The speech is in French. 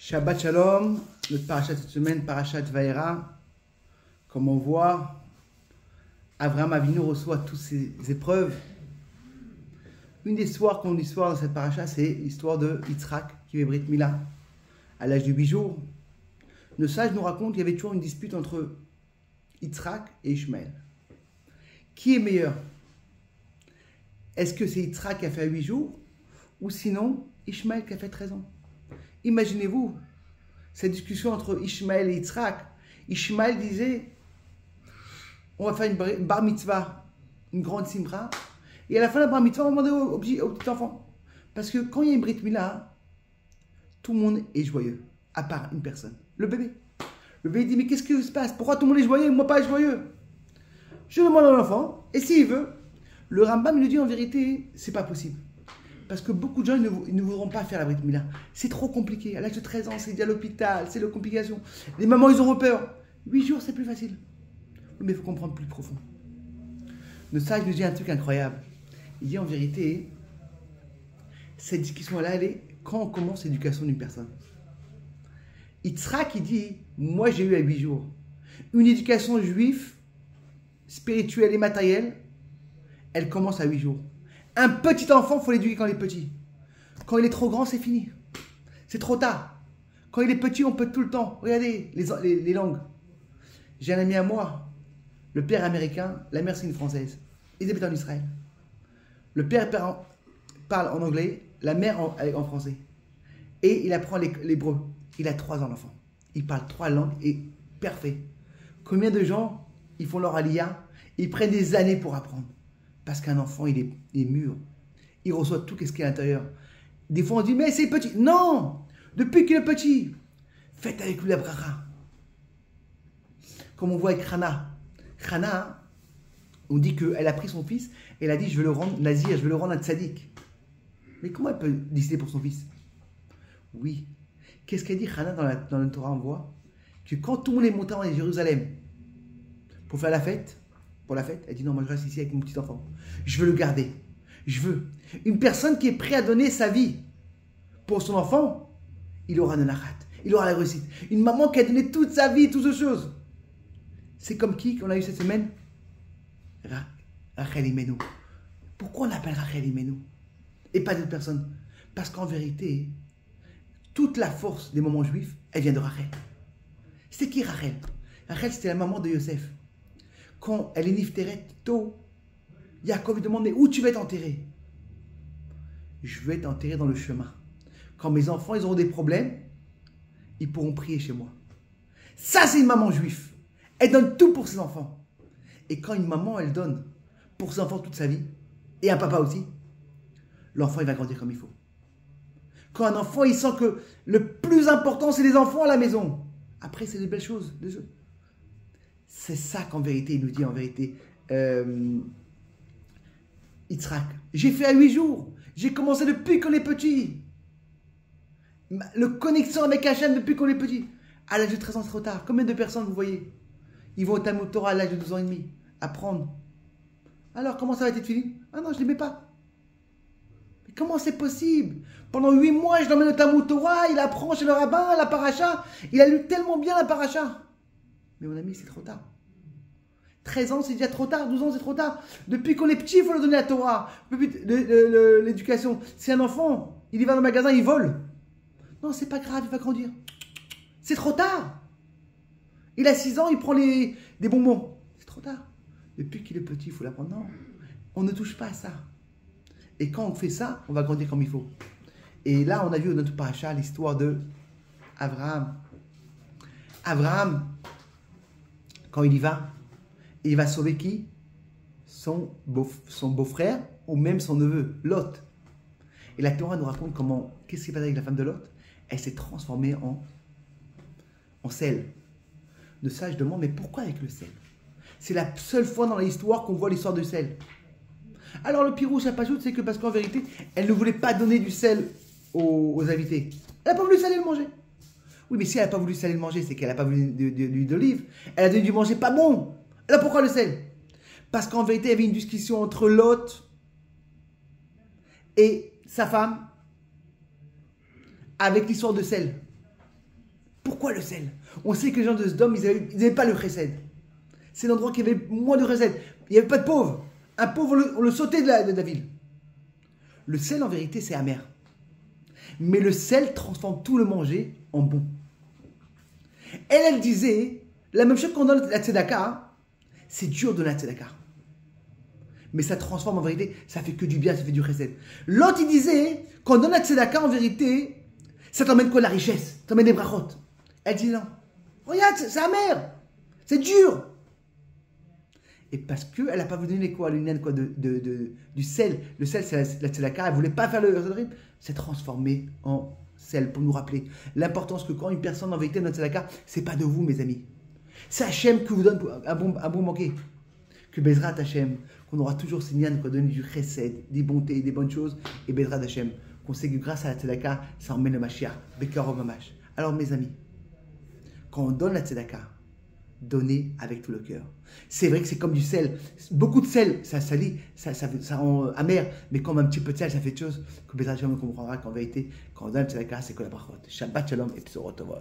Shabbat Shalom, notre parachat cette semaine, parachat Vaera. Comme on voit, Abraham Avinu reçoit toutes ces épreuves. Une des histoires qu'on histoire dans cette parachat, c'est l'histoire de Yitzhak qui fait Brit Mila à l'âge de 8 jours. Le sage nous raconte qu'il y avait toujours une dispute entre Yitzhak et Ishmaël. Qui est meilleur? Est-ce que c'est Yitzhak qui a fait à 8 jours ou sinon Ishmaël qui a fait 13 ans? Imaginez-vous cette discussion entre Ishmaël et Yitzhak. Ishmaël disait on va faire une bar mitzvah, une grande simra, et à la fin de la bar mitzvah on va demander au petit enfant. Parce que quand il y a une Brit Mila, tout le monde est joyeux, à part une personne, le bébé. Le bébé dit mais qu'est-ce qui se passe? Pourquoi tout le monde est joyeux et moi pas joyeux? Je demande à l'enfant, et s'il veut, le Rambam il lui dit en vérité, c'est pas possible. Parce que beaucoup de gens ils ne voudront pas faire la Brit Mila. C'est trop compliqué. À l'âge de 13 ans, c'est à l'hôpital, c'est les complications. Les mamans, ils ont peur. 8 jours, c'est plus facile. Mais il faut comprendre plus profond. Le sage nous dit un truc incroyable. Il dit en vérité, cette discussion-là, elle est quand on commence l'éducation d'une personne. Yitzhak, il dit, moi j'ai eu à 8 jours. Une éducation juive, spirituelle et matérielle, elle commence à 8 jours. Un petit enfant, il faut l'éduquer quand il est petit. Quand il est trop grand, c'est fini. C'est trop tard. Quand il est petit, on peut tout le temps. Regardez les langues. J'ai un ami à moi. Le père est américain, la mère c'est une française. Ils habitent en Israël. Le père parle en anglais, la mère en français. Et il apprend l'hébreu. Il a 3 ans l'enfant. Il parle 3 langues et parfait. Combien de gens, ils font leur aliyah, ils prennent des années pour apprendre. Parce qu'un enfant, il est mûr. Il reçoit tout ce qui est à l'intérieur. Des fois, on dit, mais c'est petit. Non! Depuis qu'il est petit, faites avec lui la bracha. Comme on voit avec Hana. Hana, on dit qu'elle a pris son fils et elle a dit, je vais le rendre nazir, je vais le rendre un tzaddik. Mais comment elle peut décider pour son fils? Oui. Qu'est-ce qu'elle dit Hana dans le Torah? On voit que quand tout le monde est monté en Jérusalem pour faire la fête, elle dit non, moi je reste ici avec mon petit enfant. Je veux le garder. Je veux. Une personne qui est prête à donner sa vie pour son enfant, il aura le nachat, il aura la réussite. Une maman qui a donné toute sa vie, toutes ces choses. C'est comme qui qu'on a eu cette semaine? Rachel Imenu. Pourquoi on l'appelle Rachel Imenu et pas d'autres personnes? Parce qu'en vérité, toute la force des mamans juifs, elle vient de Rachel. C'est qui Rachel? Rachel, c'était la maman de Yosef. Quand elle est nifteret tôt, Yaakov lui demande mais où tu vas être enterré? Je vais être enterré dans le chemin. Quand mes enfants ils auront des problèmes, ils pourront prier chez moi. Ça c'est une maman juive. Elle donne tout pour ses enfants. Et quand une maman elle donne pour ses enfants toute sa vie, et un papa aussi, l'enfant il va grandir comme il faut. Quand un enfant il sent que le plus important c'est les enfants à la maison, après c'est des belles choses. C'est ça qu'en vérité, il nous dit en vérité, Yitzhak. J'ai fait à 8 jours. J'ai commencé depuis qu'on est petit. Le connexion avec Hachem depuis qu'on est petit. À l'âge de 13 ans, c'est trop tard. Combien de personnes vous voyez? Ils vont au Talmud Torah à l'âge de 12 ans et demi. Apprendre. Alors, comment ça va être fini? Ah non, je ne l'aimais pas. Mais comment c'est possible? Pendant 8 mois, je l'emmène au Talmud Torah, il apprend chez le rabbin, la paracha. Il a lu tellement bien la paracha. Mais mon ami, c'est trop tard. 13 ans, c'est déjà trop tard. 12 ans, c'est trop tard. Depuis qu'on est petit, il faut leur donner la Torah. L'éducation. C'est un enfant. Il y va dans le magasin, il vole. Non, c'est pas grave, il va grandir. C'est trop tard. Il a 6 ans, il prend des bonbons. C'est trop tard. Depuis qu'il est petit, il faut l'apprendre. Non, on ne touche pas à ça. Et quand on fait ça, on va grandir comme il faut. Et là, on a vu dans notre paracha l'histoire de Abraham. Abraham, quand il y va, il va sauver qui? Son beau-frère ou même son neveu, Lot. Et la Torah nous raconte qu'est-ce qui s'est passé avec la femme de Lot? Elle s'est transformée en sel. Le sage demande, mais pourquoi avec le sel? C'est la seule fois dans l'histoire qu'on voit l'histoire du sel. Alors le pirouche à Pajout, c'est que parce qu'en vérité, elle ne voulait pas donner du sel aux invités. Elle n'a pas voulu saler le manger. Oui, mais si elle n'a pas voulu saler le manger, c'est qu'elle n'a pas voulu d'huile d'olive. Elle a donné du manger pas bon. Alors pourquoi le sel? Parce qu'en vérité, il y avait une discussion entre Lot et sa femme avec l'histoire de sel. Pourquoi le sel? On sait que les gens de Sodome, ils n'avaient pas le chesed. C'est l'endroit qui avait moins de chesed. Il n'y avait pas de pauvres. Un pauvre, on le sautait de la ville. Le sel, en vérité, c'est amer. Mais le sel transforme tout le manger en bon. Elle disait, la même chose qu'on donne la tzedaka, c'est dur de la tzedaka. Mais ça transforme en vérité, ça fait que du bien, ça fait du chesed. L'autre, il disait, quand on donne la tzedaka, en vérité, ça t'emmène quoi? La richesse, ça t'emmène des brachot. Elle dit non, regarde, c'est amer, c'est dur. Et parce qu'elle n'a pas voulu donner quoi, l'union quoi, du sel. Le sel, c'est la tzedaka, elle ne voulait pas faire le rythme, c'est transformé en sel pour nous rappeler l'importance que quand une personne en vérité notre tzedaka, c'est pas de vous, mes amis. C'est Hachem qui vous donne un bon banquet. Que Bezrat Hachem, qu'on aura toujours ces nians, qu'on donne du chesed, des bontés, des bonnes choses, et Bezrat Hachem, qu'on sait que grâce à la tzedaka, ça emmène le Mashiach, Bekarov Mamash. Alors mes amis, quand on donne la tzedaka, donnez avec tout le cœur. C'est vrai que c'est comme du sel. Beaucoup de sel, ça salit, ça rend amer, mais comme un petit peu de sel, ça fait de choses que Bezrat Hachem comprendra qu'en vérité, quand on donne la tzedaka, c'est que la brachot. Shabbat Shalom et Psorot Tovot.